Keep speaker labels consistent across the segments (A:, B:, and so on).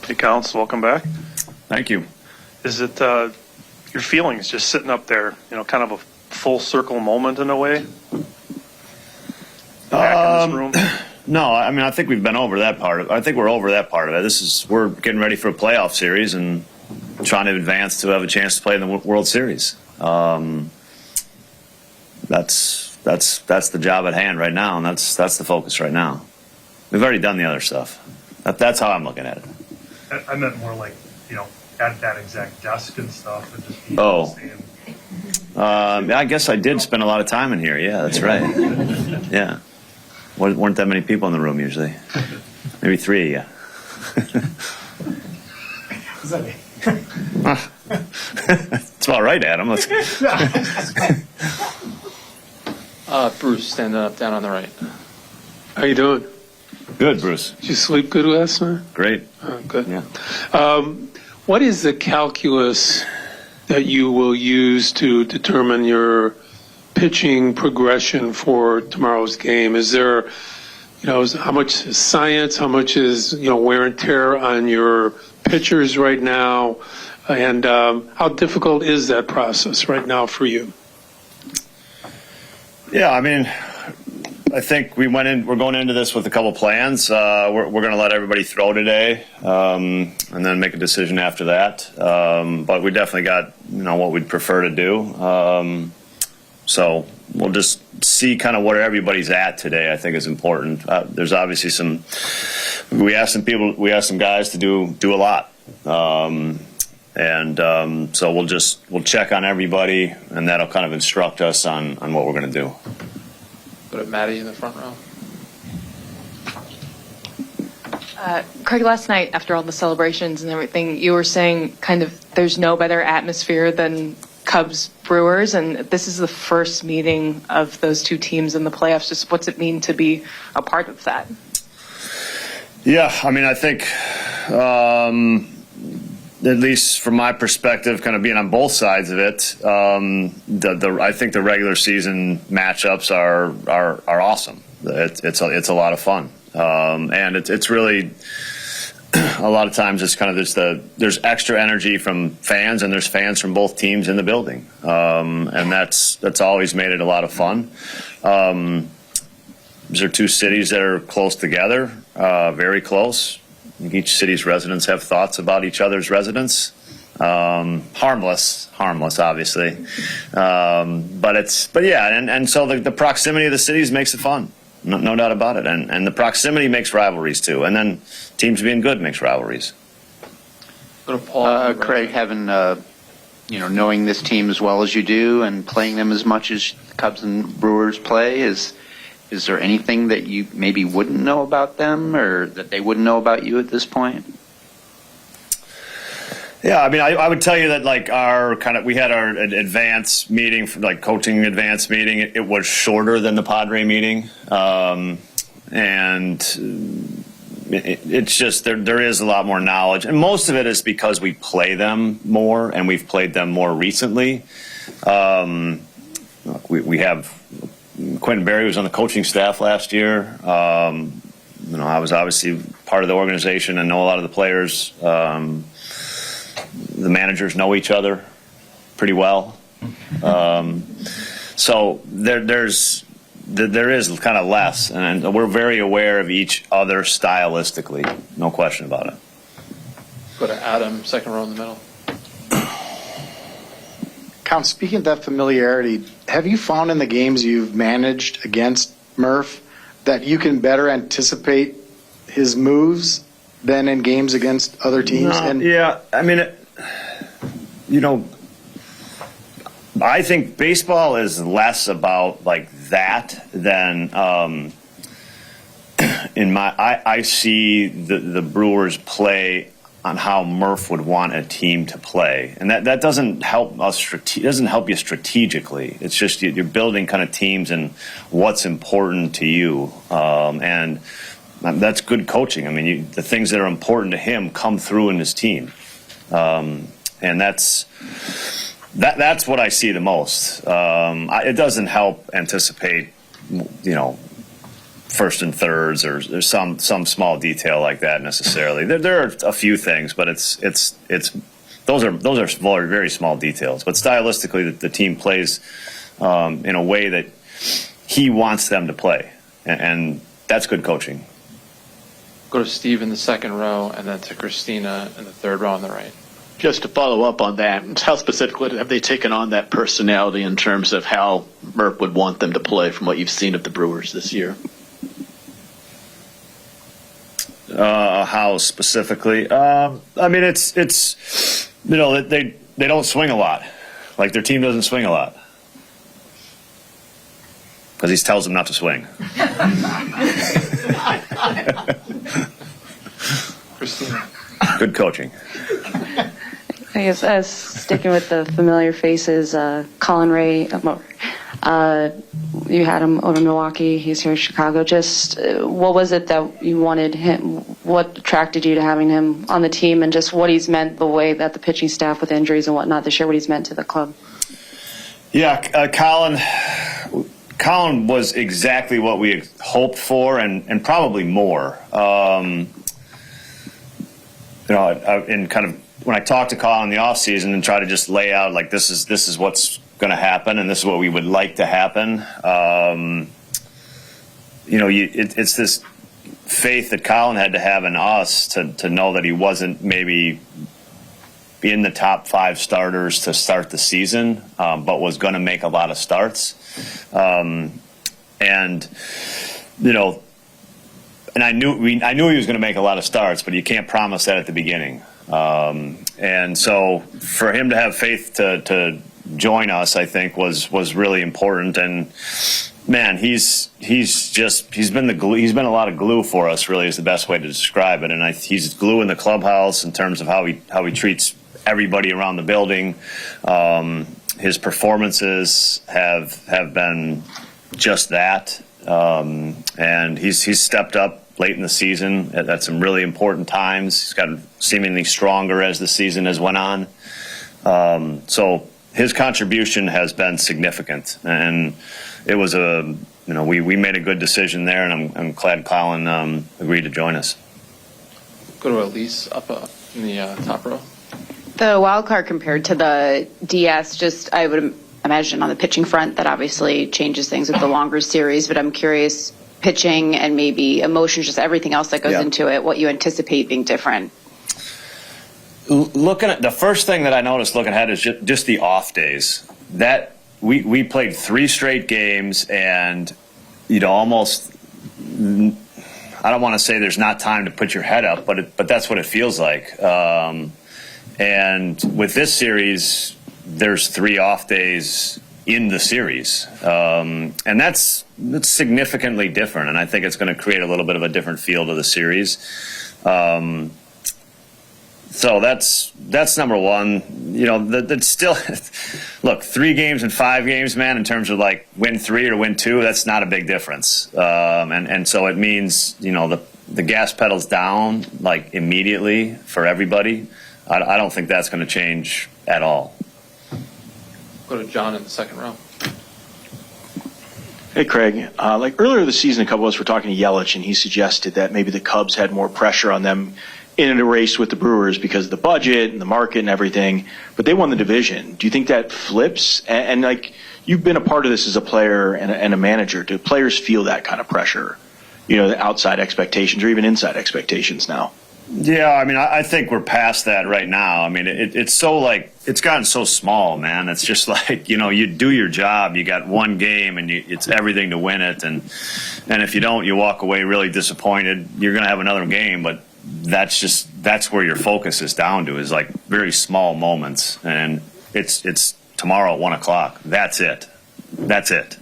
A: Hey, Counsell, welcome back.
B: Thank you.
A: Is it your feelings just sitting up there, kind of a full circle moment in a way? Back in this room?
B: No, I mean, I think we've been over that part of it. I think we're over that part of it. We're getting ready for a playoff series and trying to advance to have a chance to play in the World Series. That's the job at hand right now, and that's the focus right now. We've already done the other stuff. That's how I'm looking at it.
A: I meant more like, at that exact desk and stuff. And just
B: I guess I did spend a lot of time in here. Yeah, that's right. Yeah. Weren't that many people in the room usually. Maybe 3 of you.
C: Is that me?
B: It's all right, Adam. Let's...
D: Bruce, standing up down on the right. How you doing?
B: Good, Bruce.
D: Did you sleep good last night?
B: Great.
D: Good.
B: Yeah.
D: What is the calculus that you will use to determine your pitching progression for tomorrow's game? Is there, how much is science, how much is, wear and tear on your pitchers right now, and how difficult is that process right now for you?
B: Yeah, I mean, I think we're going into this with a couple plans. We're going to let everybody throw today, and then make a decision after that. But we definitely got, what we'd prefer to do. So we'll just see kind of where everybody's at today. I think is important. There's obviously we asked some guys to do a lot. So we'll check on everybody, and that'll kind of instruct us on what we're going to do.
D: Go to Maddie in the front row.
E: Craig, last night after all the celebrations and everything, you were saying kind of there's no better atmosphere than Cubs Brewers, and this is the first meeting of those two teams in the playoffs. Just what's it mean to be a part of that?
B: Yeah, I mean, I think at least from my perspective, kind of being on both sides of it, I think the regular season matchups are awesome. It's a lot of fun, and it's really a lot of times it's kind of there's extra energy from fans, and there's fans from both teams in the building, and that's always made it a lot of fun. These are two cities that are close together, very close. Each city's residents have thoughts about each other's residents. Harmless, obviously. But yeah, and so the proximity of the cities makes it fun. No doubt about it. And the proximity makes rivalries too. And then teams being good makes rivalries.
D: Go to Paul.
F: Craig, having knowing this team as well as you do and playing them as much as the Cubs and Brewers play, is there anything that you maybe wouldn't know about them or that they wouldn't know about you at this point?
B: Yeah, I mean, I would tell you that we had our advance meeting, coaching advance meeting. It was shorter than the Padre meeting, and it's just there is a lot more knowledge, and most of it is because we play them more and we've played them more recently. We have Quentin Berry was on the coaching staff last year. I was obviously part of the organization and know a lot of the players. The managers know each other pretty well. So there is kind of less, and we're very aware of each other stylistically. No question about it.
D: Go to Adam, second row in the middle.
C: Count, speaking of that familiarity, have you found in the games you've managed against Murph that you can better anticipate his moves than in games against other teams?
B: Yeah, I mean, I think baseball is less about that than I see the Brewers play on how Murph would want a team to play, and that doesn't help us. Doesn't help you strategically. It's just you're building kind of teams and what's important to you, and that's good coaching. I mean, the things that are important to him come through in his team, and that's what I see the most. It doesn't help anticipate, first and thirds, or there's some small detail like that necessarily. There are a few things, but it's those are very, very small details. But stylistically, the team plays in a way that he wants them to play, and that's good coaching.
G: Go to Steve in the second row, and then to Christina in the third row on the right.
H: Just to follow up on that, how specifically have they taken on that personality in terms of how Murph would want them to play from what you've seen of the Brewers this year?
B: How specifically? I mean, it's they don't swing a lot. Like, their team doesn't swing a lot because he tells them not to swing.
G: Christina.
B: Good coaching.
I: I guess sticking with the familiar faces, Colin Ray, you had him over in Milwaukee, he's here in Chicago. Just what was it that you wanted him, what attracted you to having him on the team, and just what he's meant, the way that the pitching staff with injuries and whatnot this year, what he's meant to the club?
B: Yeah, Colin was exactly what we had hoped for, and probably more. In kind of when I talked to Colin in the offseason and try to just lay out, like, this is what's going to happen, and this is what we would like to happen. It's this faith that Colin had to have in us to know that he wasn't maybe in the top 5 starters to start the season, but was going to make a lot of starts. And I knew he was going to make a lot of starts, but you can't promise that at the beginning. And so for him to have faith to join us, I think was really important. And man, he's been the glue. He's been a lot of glue for us, really, is the best way to describe it. And he's glue in the clubhouse in terms of how he treats everybody around the building. His performances have been just that. And he's stepped up late in the season at some really important times. He's gotten seemingly stronger as the season has went on. So his contribution has been significant, and it was we made a good decision there, and I'm glad Colin agreed to join us.
G: Go to Elise up in the top row.
J: The wild card compared to the DS, just I would imagine on the pitching front that obviously changes things with the longer series, but I'm curious, pitching and maybe emotions, just everything else that goes into it, what you anticipate being different.
B: Looking at the first thing that I noticed looking ahead is just the off days. That we played 3 straight games, and almost, I don't want to say there's not time to put your head up, but that's what it feels like. And with this series, there's 3 off days in the series, and that's significantly different, and I think it's going to create a little bit of a different feel to the series. So that's number one. That's still look, 3 games and 5 games, man. In terms of like win 3 or win 2, that's not a big difference, and so it means the gas pedal's down like immediately for everybody. I don't think that's going to change at all.
G: Go to John in the second row.
K: Hey, Craig. Like earlier this season, a couple of us were talking to Yelich, and he suggested that maybe the Cubs had more pressure on them in a race with the Brewers because of the budget and the market and everything, but they won the division. Do you think that flips? And like, you've been a part of this as a player and a manager. Do players feel that kind of pressure? The outside expectations or even inside expectations now?
B: Yeah, I mean, I think we're past that right now. I mean, it's so it's gotten so small, man. It's just like, you do your job. You got one game, and it's everything to win it. And if you don't, you walk away really disappointed. You're going to have another game, but that's where your focus is down to, is like very small moments. And it's tomorrow at 1:00. That's it.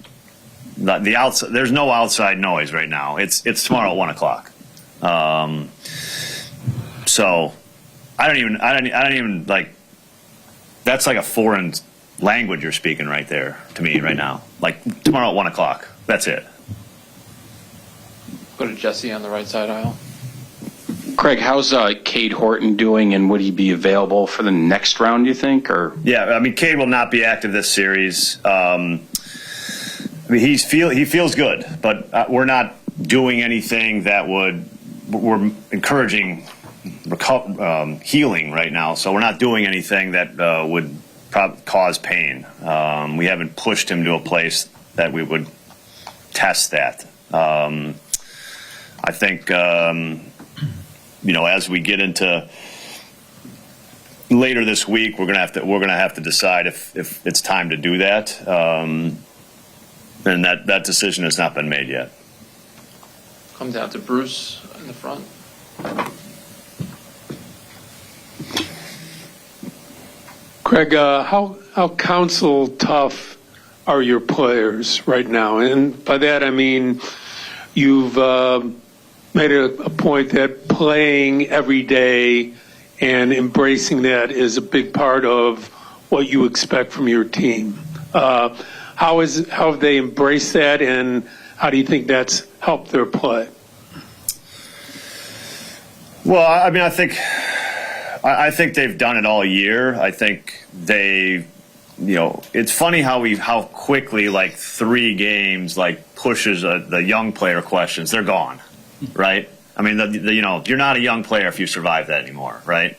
B: The outside, there's no outside noise right now. It's tomorrow at 1:00. So I don't even like, that's like a foreign language you're speaking right there to me right now. Like tomorrow at 1:00. That's it.
G: Go to Jesse on the right side aisle.
L: Craig, how's Cade Horton doing, and would he be available for the next round, do you think? Or
B: yeah, I mean, Cade will not be active this series. I mean, he feels good, but we're not doing anything that we're encouraging healing right now. So we're not doing anything that would cause pain. We haven't pushed him to a place that we would test that. I think, as we get into later this week, we're gonna have to decide if it's time to do that, and that decision has not been made yet.
G: Come down to Bruce in the front.
D: Craig, how Counsell tough are your players right now? And by that I mean you've made a point that playing every day and embracing that is a big part of what you expect from your team. How have they embraced that, and how do you think that's helped their play?
B: Well, I mean, I think they've done it all year. I think it's funny how quickly, like 3 games, like pushes the young player questions. They're gone, right? I mean, you're not a young player if you survive that anymore, right?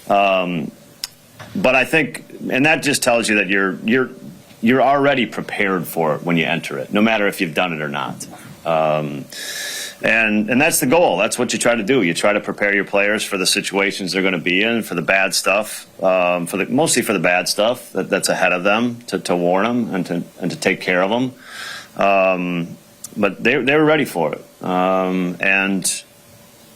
B: But I think, and that just tells you that you're already prepared for it when you enter it, no matter if you've done it or not. And that's the goal. That's what you try to do. You try to prepare your players for the situations they're going to be in, for the bad stuff, mostly for the bad stuff that's ahead of them, to warn them and to take care of them. But they were ready for it, and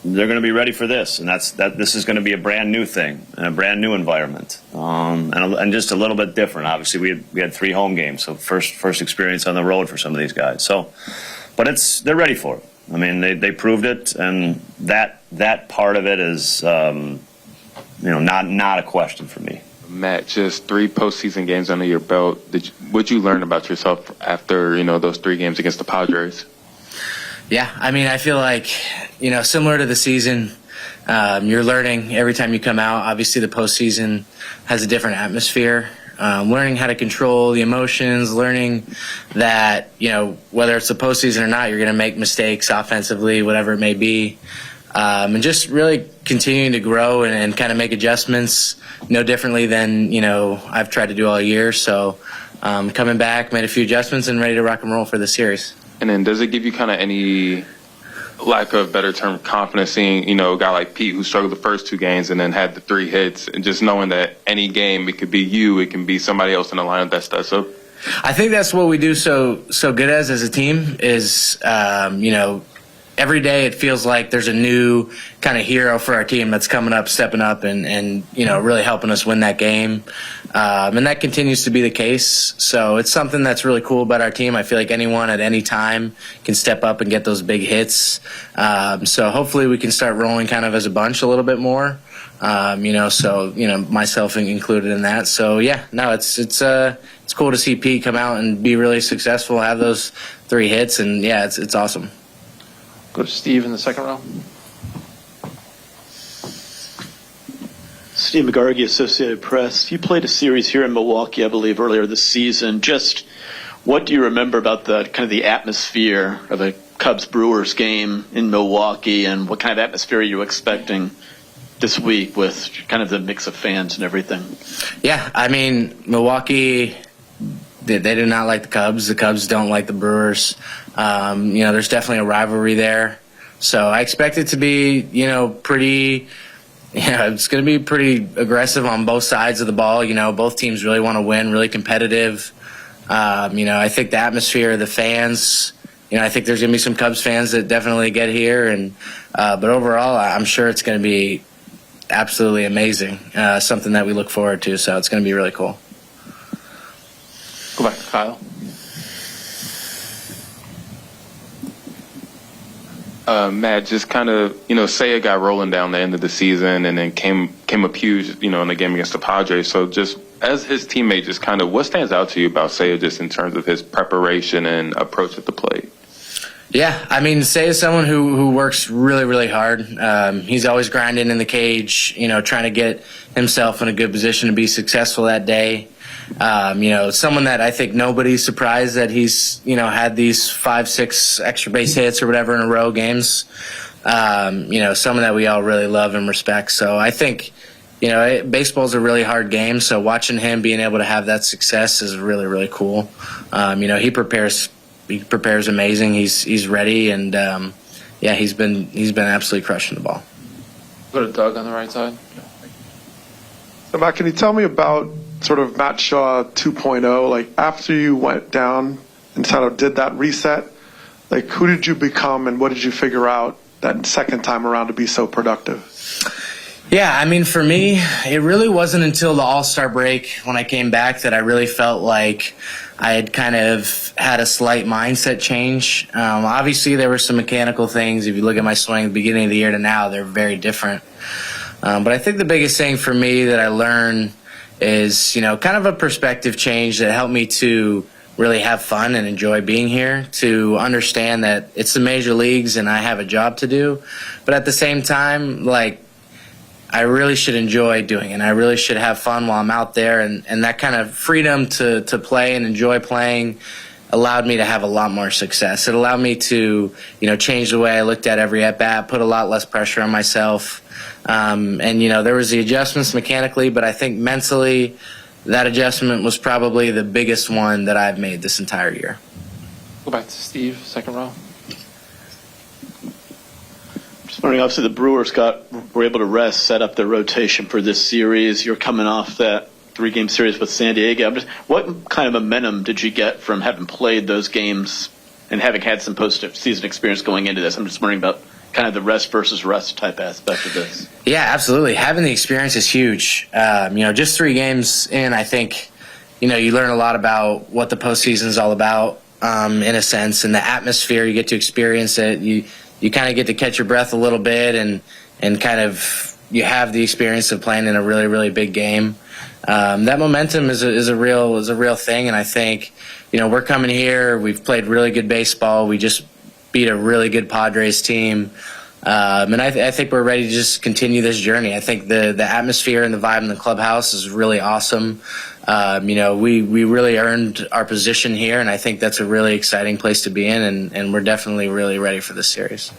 B: they're going to be ready for this. And this is going to be a brand new thing and a brand new environment, and just a little bit different. Obviously, we had 3 home games, so first experience on the road for some of these guys. So, but they're ready for it. I mean, they proved it, and that part of it is, not a question for me.
M: Matt, just 3 postseason games under your belt. What'd you learn about yourself after those 3 games against the Padres?
N: Yeah, I mean, I feel like similar to the season, you're learning every time you come out. Obviously, the postseason has a different atmosphere. Learning how to control the emotions, learning that, whether it's the postseason or not, you're going to make mistakes offensively, whatever it may be. And just really continuing to grow and kind of make adjustments no differently than, I've tried to do all year. So coming back, made a few adjustments and ready to rock and roll for the series.
M: And then does it give you kind of any, lack of better term, confidence seeing, a guy like Pete who struggled the first 2 games and then had the 3 hits, and just knowing that any game, it could be you, it can be somebody else in the lineup that does so?
N: I think that's what we do so good as a team is, every day it feels like there's a new kind of hero for our team that's coming up, stepping up, and really helping us win that game. And that continues to be the case. So it's something that's really cool about our team. I feel like anyone at any time can step up and get those big hits. So hopefully we can start rolling kind of as a bunch a little bit more. Myself included in that. So yeah, no, it's cool to see Pete come out and be really successful, have those 3 hits, and yeah, it's awesome.
G: Go to Steve in the second row.
H: Steve McGargy, Associated Press. You played a series here in Milwaukee, I believe, earlier this season. Just what do you remember about the kind of the atmosphere of a Cubs-Brewers game in Milwaukee, and what kind of atmosphere are you expecting this week with kind of the mix of fans and everything?
N: Yeah, I mean, Milwaukee, they do not like the Cubs. The Cubs don't like the Brewers. There's definitely a rivalry there. So I expect it to be, pretty, it's going to be pretty aggressive on both sides of the ball. Both teams really want to win, really competitive. I think the atmosphere, the fans, I think there's going to be some Cubs fans that definitely get here. But overall, I'm sure it's going to be absolutely amazing, something that we look forward to. So it's going to be really cool.
G: Go back to Kyle.
M: Matt, just kind of, Seiya got rolling down the end of the season and then came up huge, in the game against the Padres. So just as his teammate, just kind of what stands out to you about Seiya just in terms of his preparation and approach at the plate?
N: Yeah, I mean, Seiya is someone who works really, really hard. He's always grinding in the cage, trying to get himself in a good position to be successful that day. Someone that I think nobody's surprised that he's, had these 5-6 extra base hits or whatever in a row games. Someone that we all really love and respect. So I think, baseball's a really hard game. So watching him being able to have that success is really, really cool. He prepares amazing. He's ready, and he's been absolutely crushing the ball.
G: Go to Doug on the right side.
O: So, Matt, can you tell me about sort of Matt Shaw 2.0? Like, after you went down and sort of did that reset, like, who did you become and what did you figure out that second time around to be so productive?
N: Yeah, for me, it really wasn't until the All-Star break when I came back that I really felt like I had kind of had a slight mindset change. Obviously, there were some mechanical things. If you look at my swing at the beginning of the year to now, they're very different. But I think the biggest thing for me that I learned is, kind of a perspective change that helped me to really have fun and enjoy being here, to understand that it's the major leagues and I have a job to do. But at the same time, I really should enjoy doing it, and I really should have fun while I'm out there. And that kind of freedom to play and enjoy playing allowed me to have a lot more success. It allowed me to, change the way I looked at every at-bat, put a lot less pressure on myself. There was the adjustments mechanically, but I think mentally that adjustment was probably the biggest one that I've made this entire year.
G: Go back to Steve, second row.
H: Just wondering, obviously the Brewers were able to rest, set up their rotation for this series. You're coming off that 3-game series with San Diego. What kind of momentum did you get from having played those games and having had some postseason experience going into this? I'm just wondering about kind of the rest versus rust type aspect of this.
N: Yeah, absolutely. Having the experience is huge. Just 3 games in, I think, you learn a lot about what the postseason is all about, in a sense, and the atmosphere. You get to experience it. You kind of get to catch your breath a little bit, and kind of you have the experience of playing in a really, really big game. That momentum is a real thing, and I think we're coming here. We've played really good baseball. We just beat a really good Padres team, and I think we're ready to just continue this journey. I think the atmosphere and the vibe in the clubhouse is really awesome. We really earned our position here, and I think that's a really exciting place to be in, and we're definitely really ready for this series.